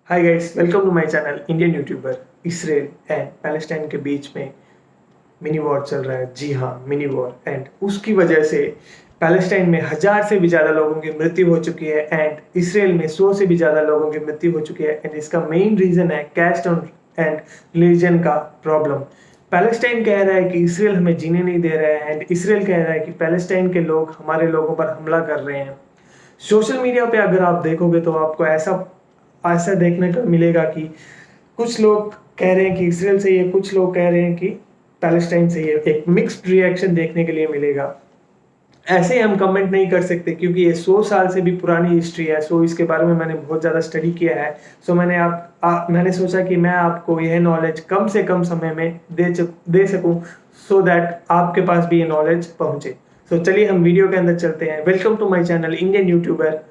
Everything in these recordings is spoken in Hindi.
Hi guys, welcome to my channel. Indian YouTuber Israel and Palestine के बीच में मिनी वॉर चल रहा है। जी हाँ, मिनी वॉर। एंड उसकी वजह से पैलेस्टाइन में 1000 से भी ज़्यादा लोगों की मृत्यु हो चुकी है एंड इसराइल में 100 से भी ज़्यादा लोगों की मृत्यु हो चुकी है। एंड इसका मेन रीज़न है कैस्ट एंड रिलीजन का प्रॉब्लम। पैलेस्टाइन कह रहा है कि इसराइल हमें जीने नहीं दे रहा है एंड इसराइल कह रहा है कि पैलेस्टाइन के लोग हमारे लोगों पर हमला कर रहे हैं। सोशल मीडिया पे अगर आप देखोगे तो आपको ऐसा ऐसा देखने को मिलेगा कि कुछ लोग कह रहे हैं कि इसराइल सही है, कुछ लोग कह रहे हैं कि पैलेस्टाइन सही है। एक मिक्स्ड रिएक्शन देखने के लिए मिलेगा। ऐसे ही हम कमेंट नहीं कर सकते क्योंकि ये 100 साल से भी पुरानी हिस्ट्री है। सो इसके बारे में मैंने बहुत ज़्यादा स्टडी किया है। सो मैंने सोचा कि मैं आपको यह नॉलेज कम से कम समय में दे सकूं सो दैट आपके पास भी ये नॉलेज पहुंचे। सो चलिए हम वीडियो के अंदर चलते हैं। Welcome to my channel Indian YouTuber.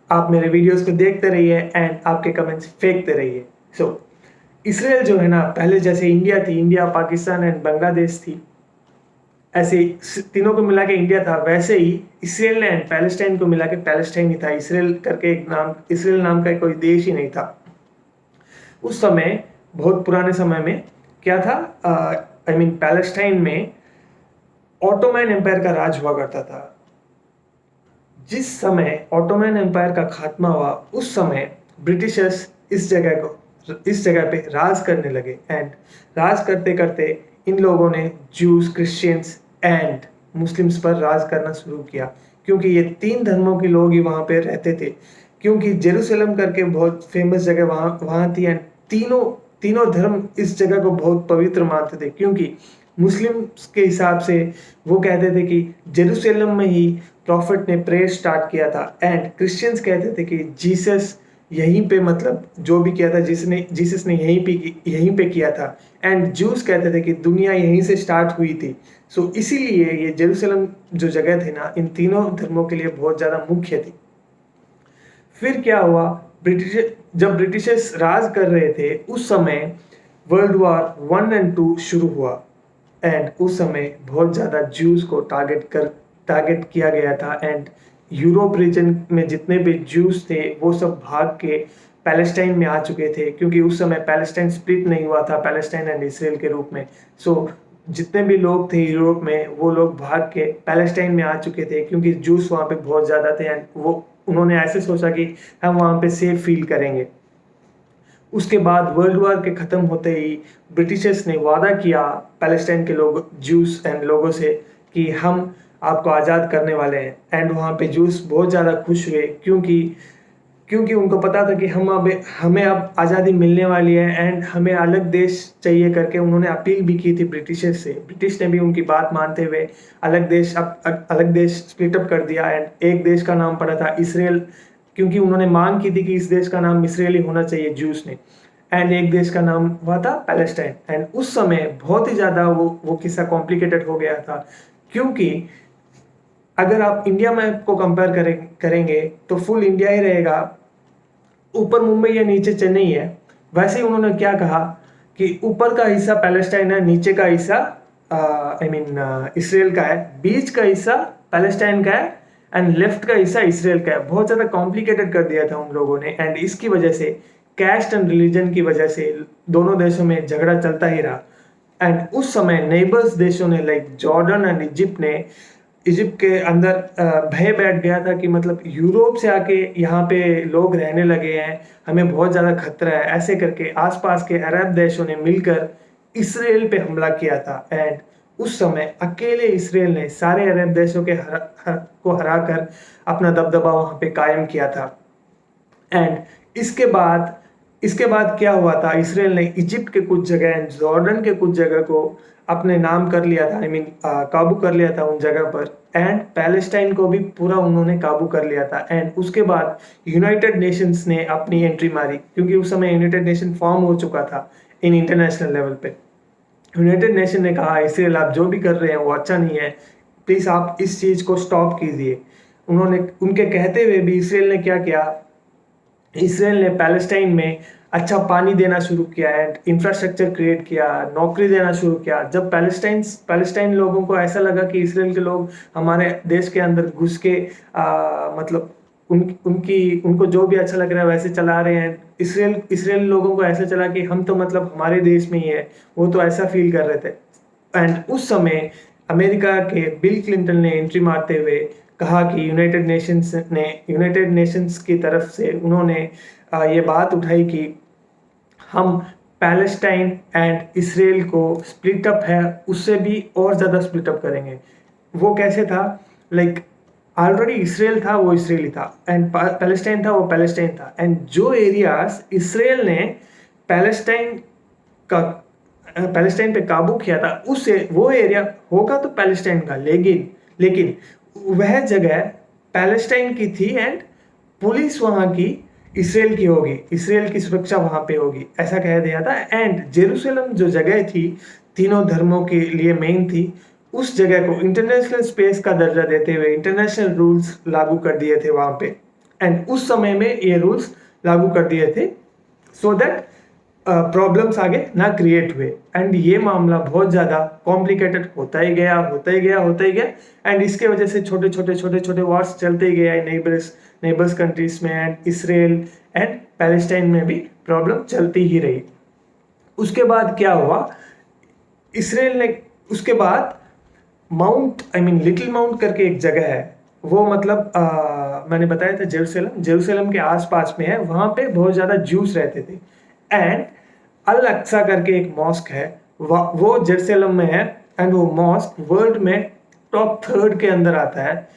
आप मेरे वीडियोस को देखते रहिए एंड आपके कमेंट्स फेंकते रहिए। सो इसराइल जो है ना, पहले जैसे इंडिया थी, इंडिया पाकिस्तान एंड बांग्लादेश थी, ऐसे तीनों को मिला के इंडिया था, वैसे ही इसराइल एंड पैलेस्टाइन को मिला के पैलेस्टाइन ही था। इसराइल करके एक नाम, इसराइल नाम का कोई देश ही नहीं था उस समय। बहुत पुराने समय में क्या था, पैलेस्टाइन में ऑटोमन एम्पायर का राज हुआ करता था। जिस समय ऑटोमन एम्पायर का खात्मा हुआ उस समय ब्रिटिशर्स इस जगह पे राज करने लगे एंड राज करते करते इन लोगों ने जूस, क्रिश्चियंस एंड मुस्लिम्स पर राज करना शुरू किया क्योंकि ये तीन धर्मों के लोग ही वहाँ पे रहते थे। क्योंकि जेरूसलम करके बहुत फेमस जगह वहाँ थी एंड तीनों धर्म इस जगह को बहुत पवित्र मानते थे। क्योंकि मुस्लिम्स के हिसाब से वो कहते थे कि जेरूसलम में ही प्रॉफिट ने प्रेयर स्टार्ट किया था एंड क्रिश्चियंस कहते थे कि जीसस यहीं पे, मतलब जो भी किया था जीसस ने यहीं पे किया था। एंड जूस कहते थे कि दुनिया यहीं से स्टार्ट हुई थी। सो इसीलिए ये जेरूसलम जो जगह थी ना, इन तीनों धर्मों के लिए बहुत ज़्यादा मुख्य थी। फिर क्या हुआ, जब ब्रिटिशर्स राज कर रहे थे उस समय वर्ल्ड वॉर 1 एंड 2 शुरू हुआ एंड उस समय बहुत ज़्यादा ज्यूज को टारगेट किया गया था एंड यूरोप रीजन में जितने भी ज्यूज थे वो सब भाग के पैलेस्टाइन में आ चुके थे। क्योंकि उस समय पैलेस्टाइन स्प्लिट नहीं हुआ था पैलेस्टाइन एंड इसराइल के रूप में। सो जितने भी लोग थे यूरोप में वो लोग भाग के पैलेस्टाइन में आ चुके थे क्योंकि जूस वहाँ पे बहुत ज़्यादा थे एंड उन्होंने ऐसे सोचा कि हम वहाँ पे सेफ फील करेंगे। उसके बाद वर्ल्ड वॉर के ख़त्म होते ही ब्रिटिशर्स ने वादा किया पैलेस्टाइन के लोग, जूस एंड लोगों से, कि हम आपको आज़ाद करने वाले हैं। एंड वहाँ पे जूस बहुत ज़्यादा खुश हुए क्योंकि उनको पता था कि हमें अब आज़ादी मिलने वाली है एंड हमें अलग देश चाहिए करके उन्होंने अपील भी की थी ब्रिटिशर्स से। ब्रिटिश ने भी उनकी बात मानते हुए अलग देश स्प्लिट अप कर दिया एंड एक देश का नाम पड़ा था इसराइल। क्योंकि उन्होंने मांग की थी कि इस देश का नाम इसराइली होना चाहिए जूस ने। एंड एक देश का नाम हुआ था पैलेस्टाइन। एंड उस समय बहुत ही ज़्यादा वो किस्सा कॉम्प्लिकेटेड हो गया था क्योंकि अगर आप इंडिया मैप को कंपेयर करेंगे तो फुल इंडिया ही रहेगा, ऊपर मुंबई या नीचे चेन्नई है। वैसे ही उन्होंने क्या कहा कि ऊपर का हिस्सा पैलेस्टाइन है, नीचे का हिस्सा इसराइल का है, बीच का हिस्सा पैलेस्टाइन का है एंड लेफ्ट का हिस्सा इसराइल का है। बहुत ज़्यादा कॉम्प्लिकेटेड कर दिया था उन लोगों ने एंड इसकी वजह से कैस्ट एंड रिलीजन की वजह से दोनों देशों में झगड़ा चलता ही रहा। एंड उस समय नेबर्स देशों ने लाइक जॉर्डन एंड इजिप्ट के अंदर भय बैठ गया था कि मतलब यूरोप से आके यहाँ पे लोग रहने लगे हैं, हमें बहुत ज़्यादा खतरा है। ऐसे करके आसपास के अरब देशों ने मिलकर इसराइल पे हमला किया था एंड उस समय अकेले इसराइल ने सारे अरब देशों को हराकर अपना दबदबा वहाँ पे कायम किया था। एंड इसके बाद क्या हुआ था, इसराइल ने इजिप्ट के कुछ जगह एंड जॉर्डन के कुछ जगह को अपने नाम कर लिया था, काबू कर लिया था उन जगह पर। एंड पैलेस्टाइन को भी पूरा उन्होंने काबू कर लिया था। एंड उसके बाद यूनाइटेड नेशंस ने अपनी एंट्री मारी क्योंकि उस समय यूनाइटेड नेशन फॉर्म हो चुका था इन इंटरनेशनल लेवल पे। यूनाइटेड नेशन ने कहा इसराइल आप जो भी कर रहे हैं वो अच्छा नहीं है, प्लीज़ आप इस चीज़ को स्टॉप कीजिए। उनके कहते हुए भी इसराइल ने क्या किया, इसराइल ने पैलेस्टाइन में अच्छा पानी देना शुरू किया एंड इंफ्रास्ट्रक्चर क्रिएट किया, नौकरी देना शुरू किया। जब पैलेस्टाइन लोगों को ऐसा लगा कि इसराइल के लोग हमारे देश के अंदर घुस के मतलब उनको जो भी अच्छा लग रहा है वैसे चला रहे हैं। इसराइल लोगों को ऐसा चला कि हम तो मतलब हमारे देश में ही है, वो तो ऐसा फील कर रहे थे। एंड उस समय अमेरिका के बिल क्लिंटन ने एंट्री मारते हुए कहा कि यूनाइटेड नेशंस की तरफ से उन्होंने ये बात उठाई कि हम पैलेस्टाइन एंड इसराइल को स्प्लिट अप है उससे भी और ज़्यादा स्प्लिट अप करेंगे। वो कैसे था, लाइक ऑलरेडी इसराइल था वो इसराइली था, एंड पैलेस्टाइन था वो पैलेस्टाइन था, एंड जो एरियाज इसराइल ने पैलेस्टाइन पे काबू किया था उससे वो एरिया होगा तो पैलेस्टाइन का, लेकिन वह जगह पैलेस्टाइन की थी एंड पुलिस वहां की इसराइल की होगी, इसराइल की सुरक्षा वहां पे होगी, ऐसा कह दिया था। एंड जेरूशलम जो जगह थी तीनों धर्मों के लिए मेन थी, उस जगह को इंटरनेशनल स्पेस का दर्जा देते हुए इंटरनेशनल रूल्स लागू कर दिए थे वहां पे। एंड उस समय में ये रूल्स लागू कर दिए थे सो दैट प्रॉब्लम्स आगे ना क्रिएट हुए। एंड ये मामला बहुत ज़्यादा कॉम्प्लिकेटेड होता ही गया एंड इसके वजह से छोटे वॉर्स चलते ही गया नेबर्स कंट्रीज में, एंड इसराइल एंड पैलेस्टाइन में भी प्रॉब्लम चलती ही रही। उसके बाद क्या हुआ, इसराइल ने उसके बाद लिटिल माउंट करके एक जगह है, वो मतलब मैंने बताया था जेरूशलम के आसपास में है, वहाँ पे बहुत ज़्यादा ज्यूस रहते थे। एंड अल अक्सा करके एक मॉस्क है, वो जेरूशलम में है, एंड वो मॉस्क वर्ल्ड में टॉप 3 के अंदर आता है।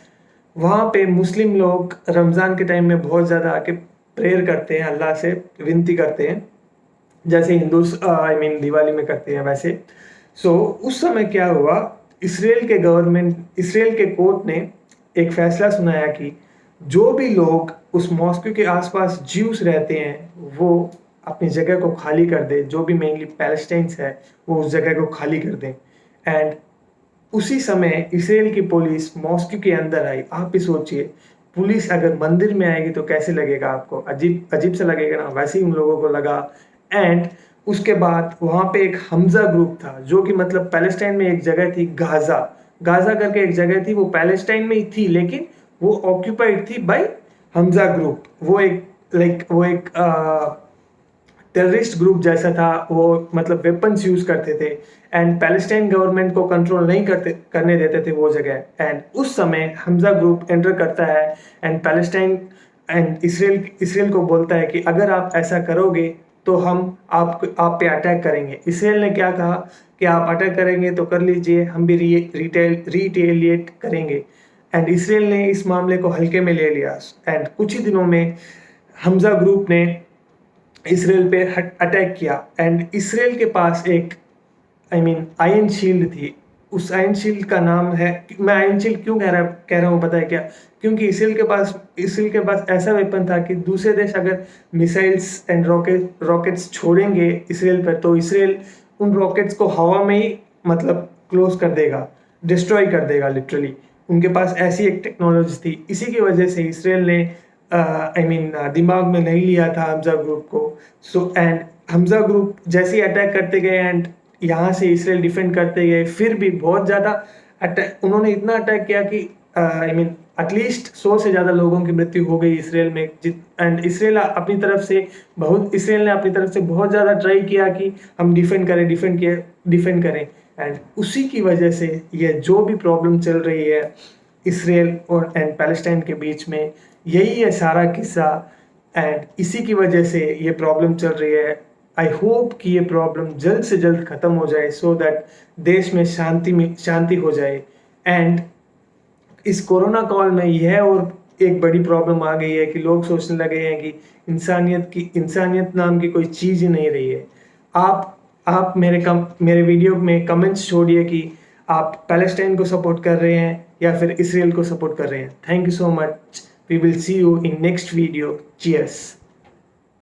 वहाँ पे मुस्लिम लोग रमज़ान के टाइम में बहुत ज़्यादा आके प्रेयर करते हैं, अल्लाह से विनती करते हैं, जैसे हिंदू दिवाली में करते हैं वैसे। सो उस समय क्या हुआ, इसराइल के कोर्ट ने एक फैसला सुनाया कि जो भी लोग उस मॉस्क के आसपास ज्यूस रहते हैं वो अपनी जगह को खाली कर दे, जो भी मेनली पैलेस्टाइन्स है वो उस जगह को खाली कर दें। एंड उसी समय इसराइल की पुलिस मॉस्क के अंदर आई। आप भी सोचिए, पुलिस अगर मंदिर में आएगी तो कैसे लगेगा आपको, अजीब सा लगेगा ना, वैसे ही उन लोगों को लगा। एंड उसके बाद वहाँ पे एक हमजा ग्रुप था, जो कि मतलब पैलेस्टाइन में एक जगह थी गाजा करके एक जगह थी, वो पैलेस्टाइन में ही थी लेकिन वो ऑक्यूपाइड थी बाय हमजा ग्रुप। वो एक टेररिस्ट ग्रुप जैसा था, वो मतलब वेपन्स यूज करते थे एंड पैलेस्टाइन गवर्नमेंट को कंट्रोल नहीं करने देते थे वो जगह। एंड उस समय हमजा ग्रुप एंटर करता है एंड पैलेस्टाइन एंड इसराइल को बोलता है कि अगर आप ऐसा करोगे तो हम आप पे अटैक करेंगे। इसराइल ने क्या कहा कि आप अटैक करेंगे तो कर लीजिए, हम भी रिटेलिएट करेंगे। एंड इसराइल ने इस मामले को हल्के में ले लिया एंड कुछ ही दिनों में हमजा ग्रुप ने इसराइल पे अटैक किया। एंड इसराइल के पास एक आयरन शील्ड थी, उस आयरन शील्ड का नाम है, मैं आयरन शील्ड क्यों कह रहा हूँ पता है क्या, क्योंकि इसराइल के पास ऐसा वेपन था कि दूसरे देश अगर मिसाइल्स एंड रॉकेट्स छोड़ेंगे इसराइल पर तो इसराइल उन रॉकेट्स को हवा में ही मतलब क्लोज कर देगा, डिस्ट्रॉय कर देगा लिटरली। उनके पास ऐसी एक टेक्नोलॉजी थी, इसी की वजह से इसराइल ने दिमाग में नहीं लिया था हमजा ग्रुप को। सो एंड हमजा ग्रुप जैसे ही अटैक करते गए एंड यहाँ से इसराइल डिफेंड करते गए, फिर भी बहुत ज़्यादा अटैक, उन्होंने इतना अटैक किया कि एटलीस्ट 100 से ज़्यादा लोगों की मृत्यु हो गई इसराइल में। एंड इसराइल ने अपनी तरफ से बहुत ज़्यादा ट्राई किया कि हम डिफेंड करें। एंड उसी की वजह से ये जो भी प्रॉब्लम चल रही है इसराइल और एंड पैलेस्टाइन के बीच में, यही है सारा किस्सा। एंड इसी की वजह से ये प्रॉब्लम चल रही है। आई होप कि ये प्रॉब्लम जल्द से जल्द ख़त्म हो जाए सो दैट देश में शांति हो जाए। एंड इस कोरोना काल में यह और एक बड़ी प्रॉब्लम आ गई है कि लोग सोचने लगे हैं कि इंसानियत नाम की कोई चीज़ ही नहीं रही है। आप मेरे वीडियो में कमेंट्स छोड़िए कि आप पैलेस्टाइन को सपोर्ट कर रहे हैं या फिर इसराइल को सपोर्ट कर रहे हैं। Thank you so much. We will see you in next video. Cheers.